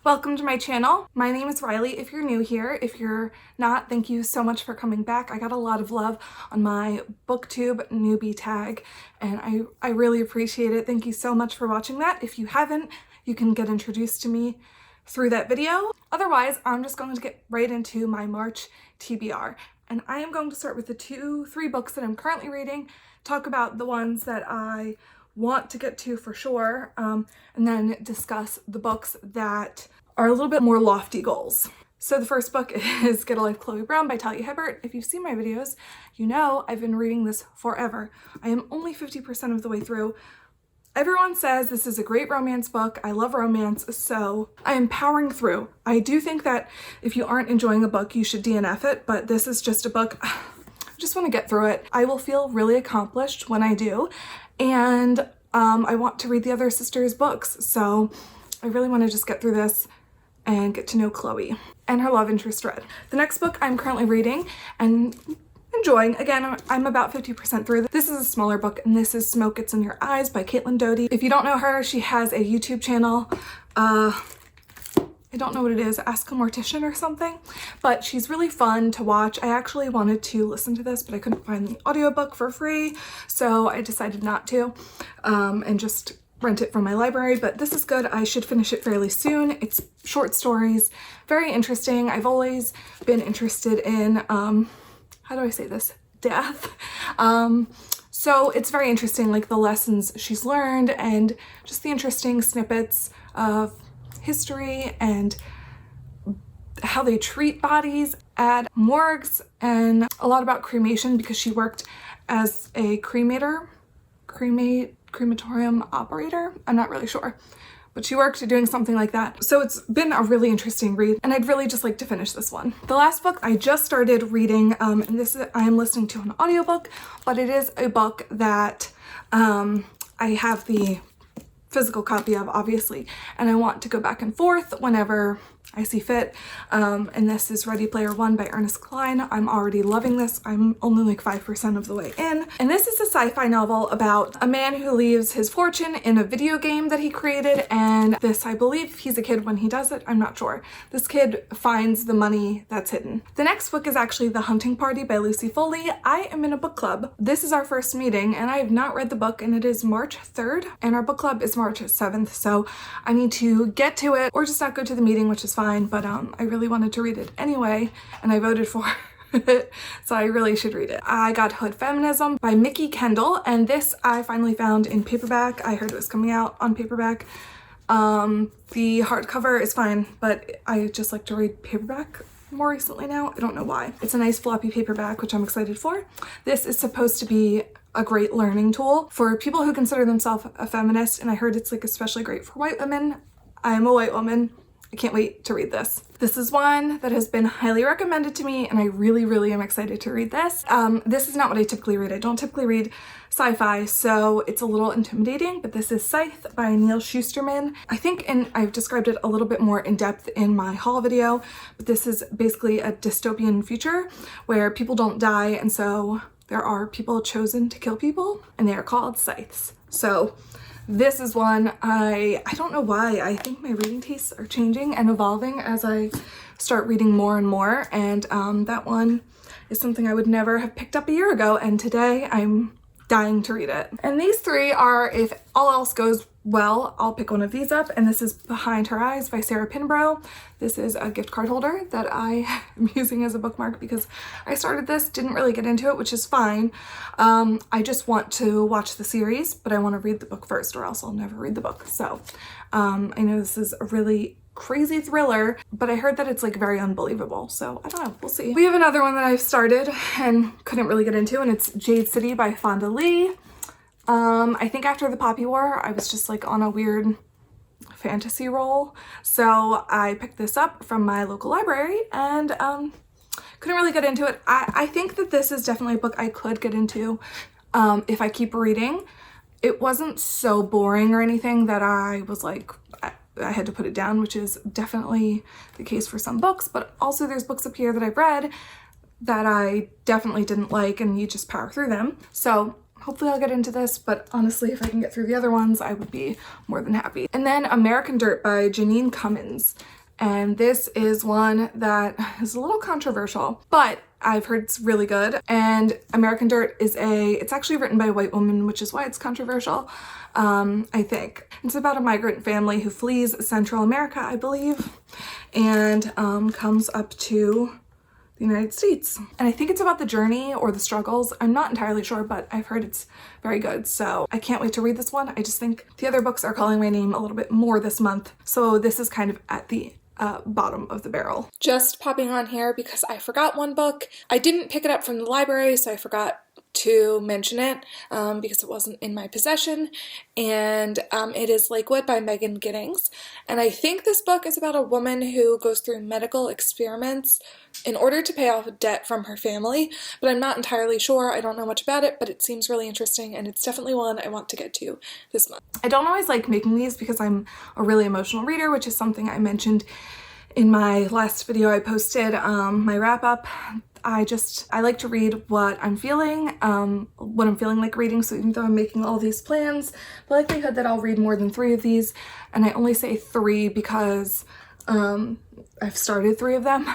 Welcome to my channel. My name is Riley if you're new here. If you're not, thank you so much for coming back. I got a lot of love on my booktube newbie tag and I really appreciate it. Thank you so much for watching that. If you haven't, you can get introduced to me through that video. Otherwise, I'm just going to get right into my March TBR. And I am going to start with the 3 books that I'm currently reading, talk about the ones that I want to get to for sure, and then discuss the books that are a little bit more lofty goals. So the first book is Get a Life, Chloe Brown by Talia Hibbert. If you've seen my videos, you know I've been reading this forever. I am only 50% of the way through. Everyone says this is a great romance book. I love romance, so I am powering through. I do think that if you aren't enjoying a book, you should DNF it, but this is just a book. I just want to get through it. I will feel really accomplished when I do, and I want to read the other sisters' books, so I really want to just get through this and get to know Chloe and her love interest Red. The next book I'm currently reading and enjoying, again, I'm about 50% through. This is a smaller book, and this is Smoke Gets in Your Eyes by Caitlin Doty. If you don't know her, she has a YouTube channel. I don't know what it is, Ask a Mortician or something, but she's really fun to watch. I actually wanted to listen to this, but I couldn't find the audiobook for free, so I decided not to, and just rent it from my library, but this is good. I should finish it fairly soon. It's short stories, very interesting. I've always been interested in, how do I say this? Death. So it's very interesting, like the lessons she's learned and just the interesting snippets of history and how they treat bodies at morgues, and a lot about cremation because she worked as a crematorium operator. I'm not really sure, but she worked doing something like that. So it's been a really interesting read, and I'd really just like to finish this one. The last book I just started reading, and this is, I am listening to an audiobook, but it is a book that I have the physical copy of, obviously, and I want to go back and forth whenever I see fit, and this is Ready Player One by Ernest Cline. I'm already loving this. I'm only like 5% of the way in, and this is a sci-fi novel about a man who leaves his fortune in a video game that he created, and this, I believe he's a kid when he does it, I'm not sure. This kid finds the money that's hidden. The next book is actually The Hunting Party by Lucy Foley. I am in a book club. This is our first meeting, and I have not read the book, and it is March 3rd, and our book club is March 7th, so I need to get to it or just not go to the meeting, which is fine, but I really wanted to read it anyway, and I voted for it, so I really should read it. I got Hood Feminism by Mickey Kendall, and this I finally found in paperback. I heard it was coming out on paperback. The hardcover is fine, but I just like to read paperback more recently now. I don't know why. It's a nice floppy paperback, which I'm excited for. This is supposed to be a great learning tool for people who consider themselves a feminist, and I heard it's like especially great for white women. I'm a white woman. I can't wait to read this. This is one that has been highly recommended to me, and I really am excited to read this. This is not what I typically read. I don't typically read sci-fi, so it's a little intimidating, but this is Scythe by Neil Shusterman. I think, and I've described it a little bit more in depth in my haul video, but this is basically a dystopian future where people don't die, and so there are people chosen to kill people, and they are called scythes. So this is one I don't know why. I think my reading tastes are changing and evolving as I start reading more and more, and that one is something I would never have picked up a year ago, and today I'm dying to read it. And these 3 are, if all else goes well, I'll pick one of these up, and this is Behind Her Eyes by Sarah Pinbrough. This is a gift card holder that I am using as a bookmark because I started this, didn't really get into it, which is fine. I just want to watch the series, but I want to read the book first or else I'll never read the book. So I know this is a really crazy thriller, but I heard that it's like very unbelievable, so I don't know, we'll see. We have another one that I've started and couldn't really get into, and it's Jade City by Fonda Lee. I think after the Poppy War, I was just like on a weird fantasy roll, so I picked this up from my local library and couldn't really get into it. I think that this is definitely a book I could get into if I keep reading. It wasn't so boring or anything that I was like, I had to put it down, which is definitely the case for some books, but also there's books up here that I've read that I definitely didn't like, and you just power through them. So hopefully I'll get into this, but honestly, if I can get through the other ones, I would be more than happy. And then American Dirt by Janine Cummins. And this is one that is a little controversial, but I've heard it's really good. And American Dirt is it's actually written by a white woman, which is why it's controversial, I think. It's about a migrant family who flees Central America, I believe, and comes up to the United States. And I think it's about the journey or the struggles. I'm not entirely sure, but I've heard it's very good. So I can't wait to read this one. I just think the other books are calling my name a little bit more this month. So this is kind of at the bottom of the barrel. Just popping on here because I forgot one book. I didn't pick it up from the library, so I forgot to mention it because it wasn't in my possession, and it is Lakewood by Megan Giddings. And I think this book is about a woman who goes through medical experiments in order to pay off a debt from her family, but I'm not entirely sure. I don't know much about it, but it seems really interesting, and it's definitely one I want to get to this month. I don't always like making these because I'm a really emotional reader, which is something I mentioned in my last video I posted, my wrap up. I like to read what I'm feeling like reading, so even though I'm making all these plans, the likelihood that I'll read more than 3 of these, and I only say 3 because I've started 3 of them,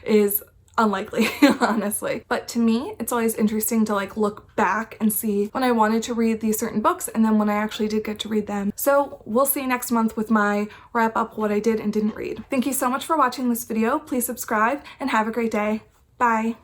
is unlikely, honestly. But to me, it's always interesting to like look back and see when I wanted to read these certain books and then when I actually did get to read them. So we'll see next month with my wrap up what I did and didn't read. Thank you so much for watching this video. Please subscribe and have a great day. Bye.